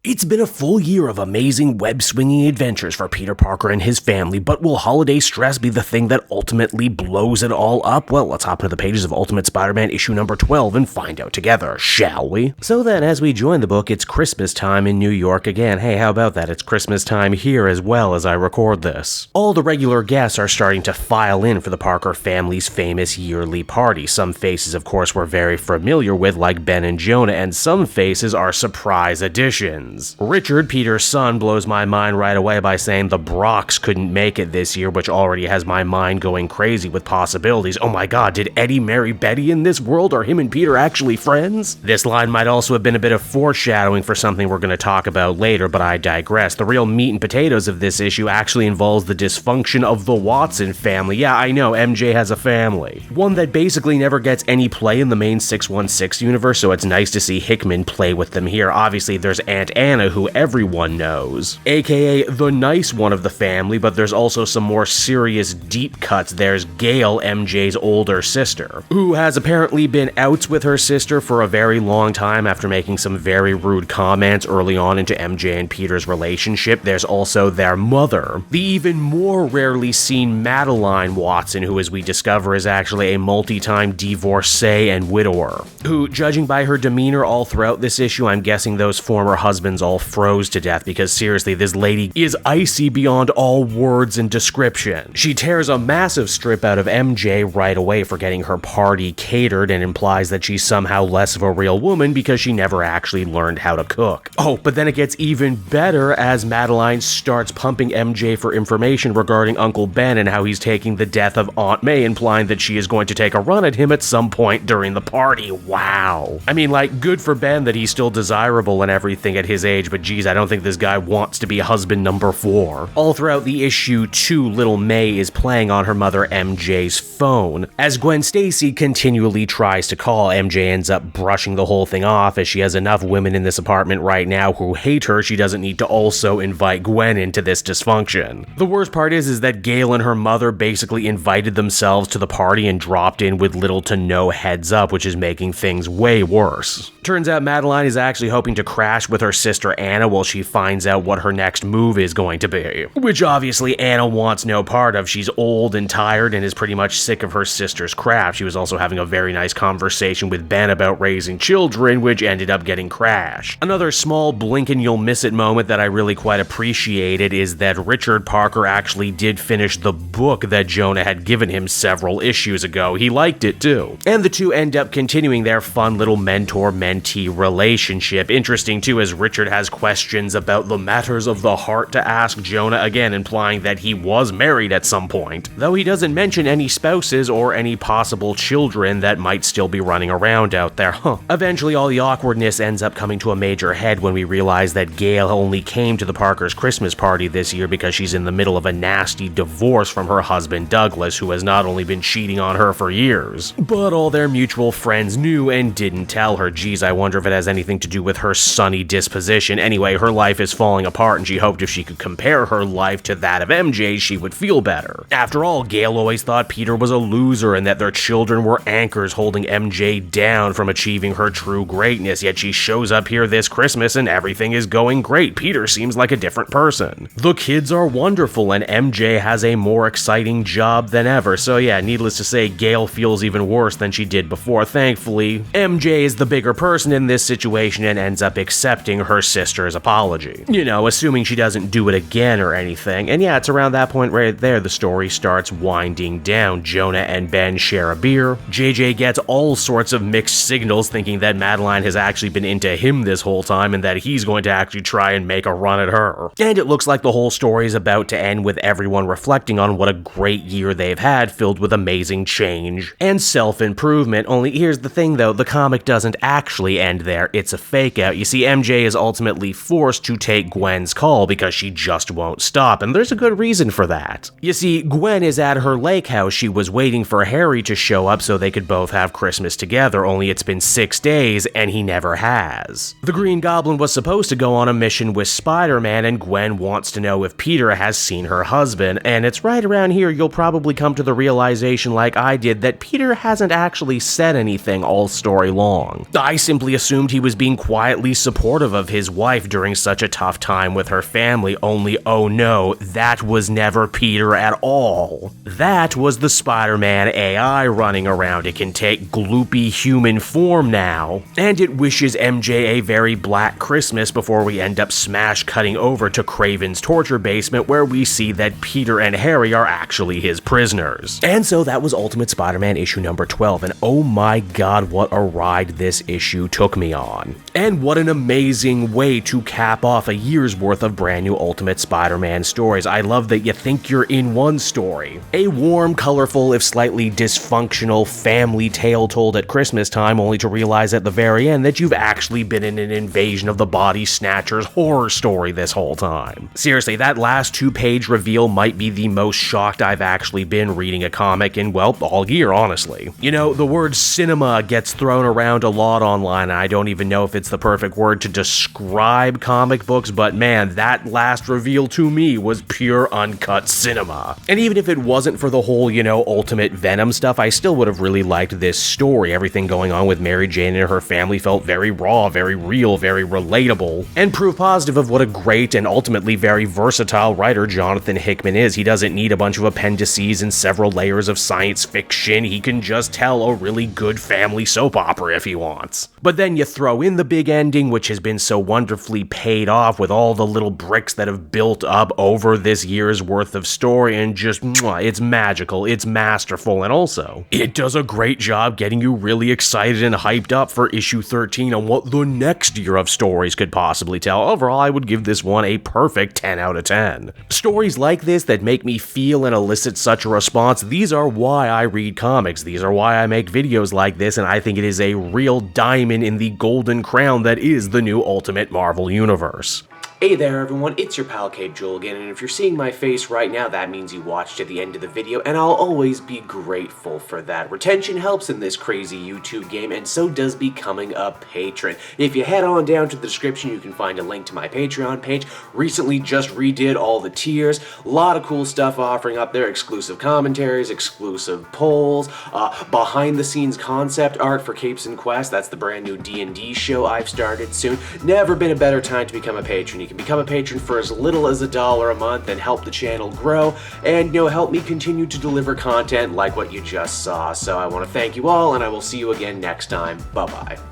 It's been a full year of amazing web-swinging adventures for Peter Parker and his family, but will holiday stress be the thing that ultimately blows it all up? Well, let's hop into the pages of Ultimate Spider-Man issue number 12 and find out together, shall we? So then, as we join the book, it's Christmas time in New York again. Hey, how about that? It's Christmas time here as well as I record this. All the regular guests are starting to file in for the Parker family's famous yearly party. Some faces, of course, we're very familiar with, like Ben and Jonah, and some faces are surprise additions. Richard, Peter's son, blows my mind right away by saying the Brocks couldn't make it this year, which already has my mind going crazy with possibilities. Oh my god, did Eddie marry Betty in this world? Are him and Peter actually friends? This line might also have been a bit of foreshadowing for something we're going to talk about later, but I digress. The real meat and potatoes of this issue actually involves the dysfunction of the Watson family. Yeah, I know, MJ has a family. One that basically never gets any play in the main 616 universe, so it's nice to see Hickman play with them here. Obviously, there's Aunt Anna, who everyone knows, aka the nice one of the family, but there's also some more serious deep cuts. There's Gail, MJ's older sister, who has apparently been outs with her sister for a very long time after making some very rude comments early on into MJ and Peter's relationship. There's also their mother, the even more rarely seen Madeline Watson, who, as we discover, is actually a multi-time divorcee and widower, who, judging by her demeanor all throughout this issue, I'm guessing those former husbands all froze to death, because seriously, this lady is icy beyond all words and description. She tears a massive strip out of MJ right away for getting her party catered and implies that she's somehow less of a real woman because she never actually learned how to cook. Oh, but then it gets even better as Madeline starts pumping MJ for information regarding Uncle Ben and how he's taking the death of Aunt May, implying that she is going to take a run at him at some point during the party. Wow. I mean, like, good for Ben that he's still desirable and everything at his age, but geez, I don't think this guy wants to be husband number 4. All throughout the issue, too, little May is playing on her mother MJ's phone. As Gwen Stacy continually tries to call, MJ ends up brushing the whole thing off, as she has enough women in this apartment right now who hate her. She doesn't need to also invite Gwen into this dysfunction. The worst part is that Gail and her mother basically invited themselves to the party and dropped in with little to no heads up, which is making things way worse. Turns out Madeline is actually hoping to crash with her sister Anna while she finds out what her next move is going to be, which obviously Anna wants no part of. She's old and tired and is pretty much sick of her sister's crap. She was also having a very nice conversation with Ben about raising children, which ended up getting crashed. Another small blink and you'll miss it moment that I really quite appreciated is that Richard Parker actually did finish the book that Jonah had given him several issues ago. He liked it too. And the two end up continuing their fun little mentor-mentee relationship. Interesting too, as Richard has questions about the matters of the heart to ask Jonah, again implying that he was married at some point, though he doesn't mention any spouses or any possible children that might still be running around out there. Eventually, all the awkwardness ends up coming to a major head when we realize that Gail only came to the Parkers' Christmas party this year because she's in the middle of a nasty divorce from her husband Douglas, who has not only been cheating on her for years, but all their mutual friends knew and didn't tell her. Geez, I wonder if it has anything to do with her sunny disposition. Anyway, her life is falling apart and she hoped if she could compare her life to that of MJ's, she would feel better. After all, Gail always thought Peter was a loser and that their children were anchors holding MJ down from achieving her true greatness, yet she shows up here this Christmas and everything is going great. Peter seems like a different person. The kids are wonderful and MJ has a more exciting job than ever. So yeah, needless to say, Gail feels even worse than she did before. Thankfully, MJ is the bigger person in this situation and ends up accepting her sister's apology. You know, assuming she doesn't do it again or anything. And yeah, it's around that point right there the story starts winding down. Jonah and Ben share a beer. JJ gets all sorts of mixed signals thinking that Madeline has actually been into him this whole time and that he's going to actually try and make a run at her. And it looks like the whole story is about to end with everyone reflecting on what a great year they've had, filled with amazing change and self-improvement. Only here's the thing though, the comic doesn't actually end there. It's a fake out. You see, MJ is ultimately forced to take Gwen's call because she just won't stop, and there's a good reason for that. You see, Gwen is at her lake house. She was waiting for Harry to show up so they could both have Christmas together, only it's been 6 days and he never has. The Green Goblin was supposed to go on a mission with Spider-Man, and Gwen wants to know if Peter has seen her husband, and it's right around here you'll probably come to the realization, like I did, that Peter hasn't actually said anything all story long. I simply assumed he was being quietly supportive of his wife during such a tough time with her family, only oh no, that was never Peter at all. That was the Spider-Man AI running around. It can take gloopy human form now, and it wishes MJ a very black Christmas before we end up smash cutting over to Craven's torture basement, where we see that Peter and Harry are actually his prisoners. And so that was Ultimate Spider-Man issue number 12, and oh my god, what a ride this issue took me on. And what an amazing way to cap off a year's worth of brand new Ultimate Spider-Man stories. I love that you think you're in one story. A warm, colorful, if slightly dysfunctional family tale told at Christmas time, only to realize at the very end that you've actually been in an Invasion of the Body Snatchers horror story this whole time. Seriously, that last 2-page reveal might be the most shocked I've actually been reading a comic in, well, all year, honestly. You know, the word cinema gets thrown around a lot online, and I don't even know if it's the perfect word to describe comic books, but man, that last reveal to me was pure uncut cinema. And even if it wasn't for the whole, you know, Ultimate Venom stuff, I still would have really liked this story. Everything going on with Mary Jane and her family felt very raw, very real, very relatable, and proof positive of what a great and ultimately very versatile writer Jonathan Hickman is. He doesn't need a bunch of appendices and several layers of science fiction. He can just tell a really good family soap opera if he wants. But then you throw in the big ending, which has been so wonderfully paid off with all the little bricks that have built up over this year's worth of story, and just, it's magical, it's masterful, and also, it does a great job getting you really excited and hyped up for issue 13 on what the next year of stories could possibly tell. Overall, I would give this one a perfect 10 out of 10. Stories like this that make me feel and elicit such a response, these are why I read comics, these are why I make videos like this, and I think it is a real diamond in the golden crown that is the new Ultimate Marvel Universe. Hey there everyone, it's your pal Cape Jewel again, and if you're seeing my face right now, that means you watched to the end of the video, and I'll always be grateful for that. Retention helps in this crazy YouTube game, and so does becoming a patron. If you head on down to the description, you can find a link to my Patreon page. Recently just redid all the tiers, a lot of cool stuff offering up there, exclusive commentaries, exclusive polls, behind the scenes concept art for Capes and Quest, that's the brand new D&D show I've started soon. Never been a better time to become a patron. You can become a patron for as little as $1 a month and help the channel grow and, you know, help me continue to deliver content like what you just saw. So I want to thank you all, and I will see you again next time. Bye-bye.